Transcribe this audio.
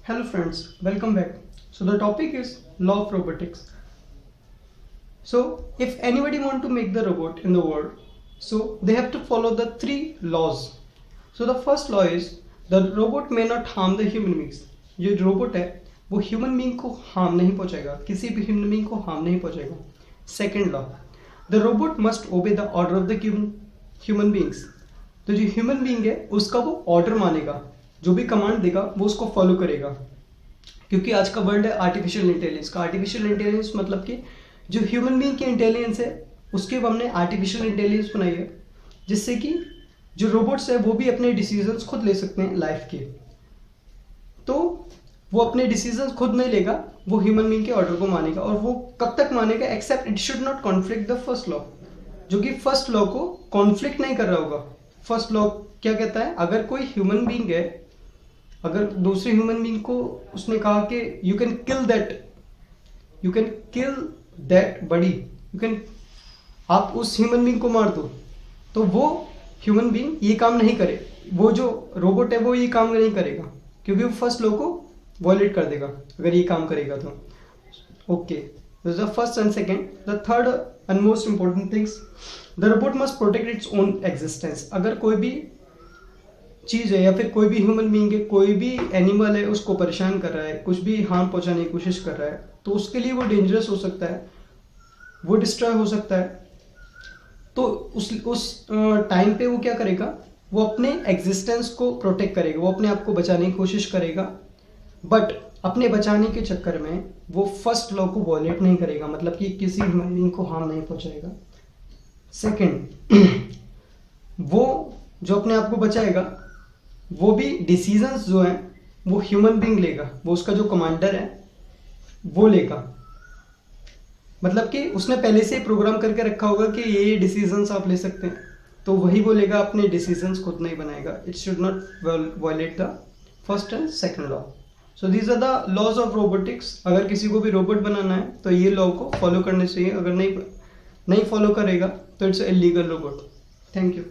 Hello friends, welcome back. So the topic is law of robotics. So if anybody want to make the robot in the world, so they have to follow the three laws. So the first law is the robot may not harm the human beings. जो robot है वो human being को harm नहीं पहुंचाएगा, किसी भी human being को harm नहीं पहुंचाएगा. Second law, the robot must obey the order of the human beings. तो जो ह्यूमन बीइंग है उसका वो ऑर्डर मानेगा, जो भी कमांड देगा वो उसको फॉलो करेगा. क्योंकि आज का वर्ल्ड है आर्टिफिशियल इंटेलिजेंस का. आर्टिफिशियल इंटेलिजेंस मतलब कि जो ह्यूमन बीइंग की इंटेलिजेंस है उसके हमने आर्टिफिशियल इंटेलिजेंस बनाई है, जिससे कि जो रोबोट्स है वो भी अपने डिसीजंस खुद ले सकते हैं लाइफ के. तो वो अपने डिसीजंस खुद नहीं लेगा, वो ह्यूमन बीइंग के ऑर्डर को मानेगा. और वो कब तक मानेगा? Except it should not conflict the first law, जो कि फर्स्ट लॉ को कॉन्फ्लिक्ट नहीं कर रहा होगा. फर्स्ट लॉ क्या कहता है? अगर कोई ह्यूमन बीइंग है, अगर दूसरे ह्यूमन बीइंग को उसने कहा कि you can kill that body, आप उस ह्यूमन बीइंग को मार दो, तो वो ह्यूमन बीइंग ये काम नहीं करे. वो जो रोबोट है वो ये काम नहीं करेगा, क्योंकि वो फर्स्ट लॉ को वॉयलेट कर देगा अगर ये काम करेगा तो. Okay, this is the first and second. The third and most important things, the robot must protect its own existence. अगर कोई भी चीज़ है या फिर कोई भी ह्यूमन बीइंग है, कोई भी एनिमल है, उसको परेशान कर रहा है, कुछ भी हार्म पहुंचाने की कोशिश कर रहा है, तो उसके लिए वो डेंजरस हो सकता है, वो डिस्ट्रॉय हो सकता है. तो उस टाइम पे वो क्या करेगा? वो अपने एग्जिस्टेंस को प्रोटेक्ट करेगा, वो अपने आप को बचाने की कोशिश करेगा. बट अपने बचाने के चक्कर में वो फर्स्ट लॉ को वॉयलेट नहीं करेगा, मतलब कि किसी ह्यूमन बीइंग को हार्म नहीं पहुंचाएगा. सेकेंड, वो जो अपने आप को बचाएगा वो भी डिसीजंस जो हैं वो ह्यूमन बीइंग लेगा, वो उसका जो कमांडर है वो लेगा. मतलब कि उसने पहले से ही प्रोग्राम करके रखा होगा कि ये डिसीजंस आप ले सकते हैं, तो वही वो लेगा, अपने डिसीजंस खुद नहीं बनाएगा. It should not violate the first and second law. So these are the laws of robotics. अगर किसी को भी रोबोट बनाना है तो ये लॉ को फॉलो करने चाहिए. अगर नहीं फॉलो करेगा तो it's illegal robot. Thank you.